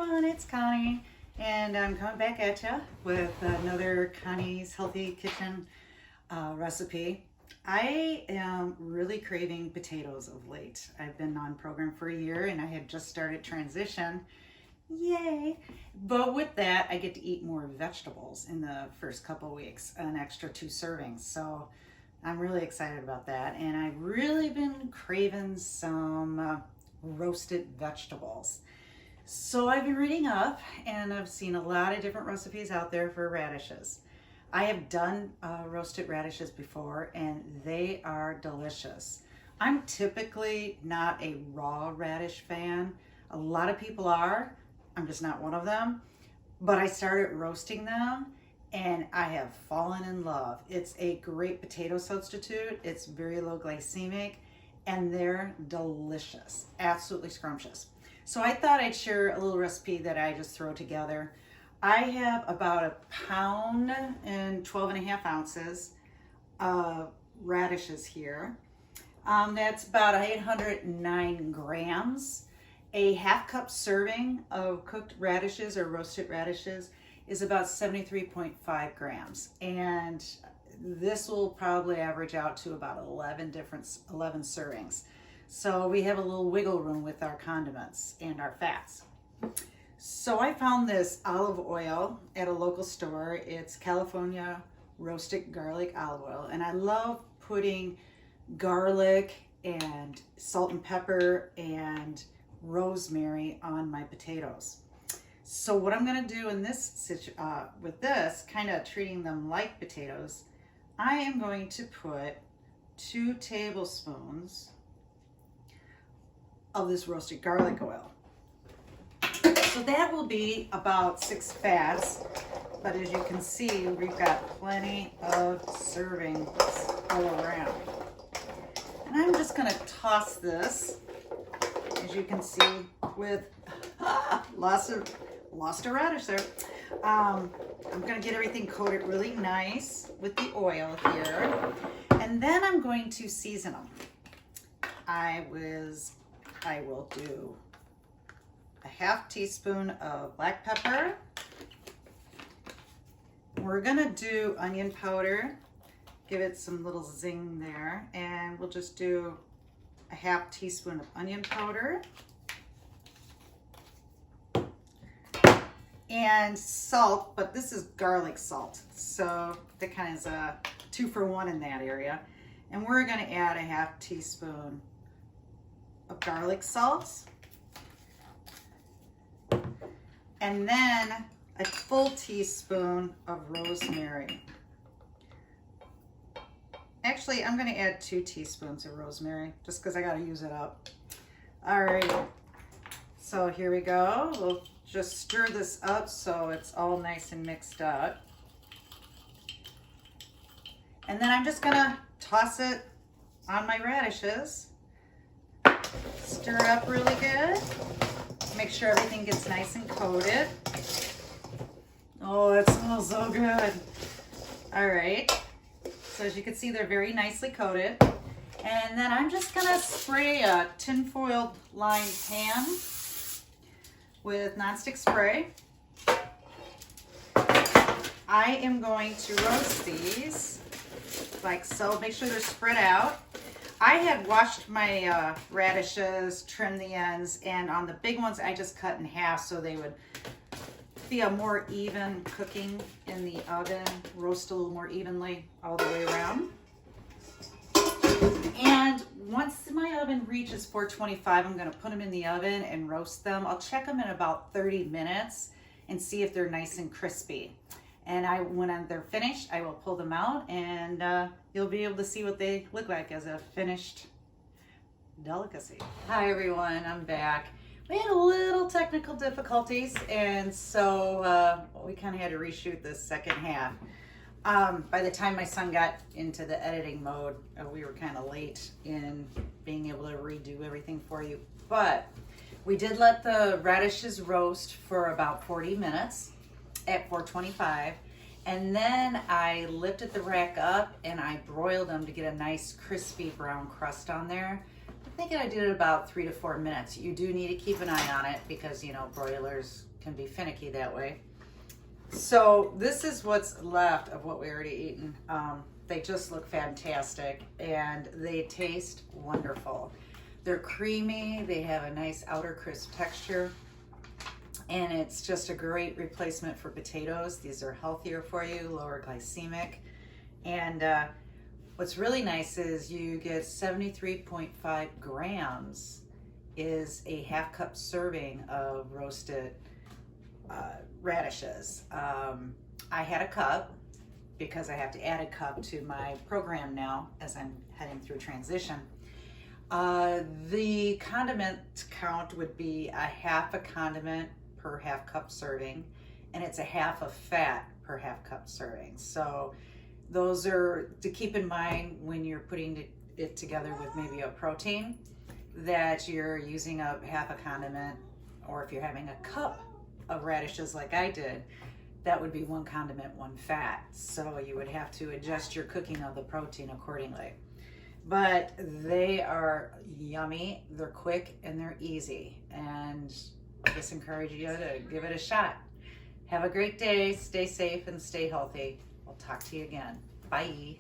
everyone, it's Connie, and I'm coming back at you with another Connie's Healthy Kitchen recipe. I am really craving potatoes of late. I've been on program for a year and I had just started transition. Yay! But with that, I get to eat more vegetables in the first couple weeks, an extra 2 servings. So I'm really excited about that. And I've really been craving some roasted vegetables. So I've been reading up and I've seen a lot of different recipes out there for radishes. I have done roasted radishes before and they are delicious. I'm typically not a raw radish fan. A lot of people are. I'm just not one of them. But I started roasting them and I have fallen in love. It's a great potato substitute. It's very low glycemic and they're delicious, absolutely scrumptious. So I thought I'd share a little recipe that I just throw together. I have about 1 pound and 12.5 ounces of radishes here. That's about 809 grams. A 1/2 cup serving of cooked radishes or roasted radishes is about 73.5 grams. And this will probably average out to about 11 servings. So we have a little wiggle room with our condiments and our fats. So I found this olive oil at a local store. It's California roasted garlic olive oil. And I love putting garlic and salt and pepper and rosemary on my potatoes. So what I'm going to do in this with this, kind of treating them like potatoes, I am going to put 2 tablespoons of this roasted garlic oil. So that will be about 6 fats, but as you can see, we've got plenty of servings all around. And I'm just gonna toss this, as you can see, with lost a radish there. I'm gonna get everything coated really nice with the oil here. And then I'm going to season them. I will do a 1/2 teaspoon of black pepper. We're gonna do onion powder, give it some little zing there, and we'll just do a 1/2 teaspoon of onion powder. And salt, but this is garlic salt, so that kind of is a 2 for 1 in that area. And we're gonna add a 1/2 teaspoon of garlic salt. And then a full teaspoon of rosemary. Actually, I'm gonna add 2 teaspoons of rosemary just because I gotta use it up. All right, so here we go. We'll just stir this up so it's all nice and mixed up. And then I'm just gonna toss it on my radishes. Stir it up really good. Make sure everything gets nice and coated. Oh, it smells so good. All right. So as you can see, they're very nicely coated. And then I'm just gonna spray a tinfoil lined pan with nonstick spray. I am going to roast these like so. Make sure they're spread out. I had washed my radishes, trimmed the ends, and on the big ones I just cut in half so they would be a more even cooking in the oven, roast a little more evenly all the way around. And once my oven reaches 425, I'm going to put them in the oven and roast them. I'll check them in about 30 minutes and see if they're nice and crispy. And when they're finished, I will pull them out and you'll be able to see what they look like as a finished delicacy. Hi everyone, I'm back. We had a little technical difficulties and so we kind of had to reshoot this second half. By the time my son got into the editing mode, we were kind of late in being able to redo everything for you. But we did let the radishes roast for about 40 minutes. At 425, and then I lifted the rack up and I broiled them to get a nice crispy brown crust on there. thinking I did it about 3 to 4 minutes. You do need to keep an eye on it because, you know, broilers can be finicky that way. So this is what's left of what we already eaten. They just look fantastic and they taste wonderful. They're creamy, they have a nice outer crisp texture, and it's just a great replacement for potatoes. These are healthier for you, lower glycemic. And what's really nice is you get 73.5 grams is a half cup serving of roasted radishes. I had a cup because I have to add a cup to my program now as I'm heading through transition. The condiment count would be a half a condiment per half cup serving, and it's a half of fat per half cup serving. So those are to keep in mind when you're putting it together with maybe a protein, that you're using a half a condiment, or if you're having a cup of radishes like I did, that would be 1 condiment, 1 fat. So you would have to adjust your cooking of the protein accordingly. But they are yummy, they're quick, and they're easy. And I just encourage you to give it a shot. Have a great day, stay safe and stay healthy. I'll talk to you again. Bye.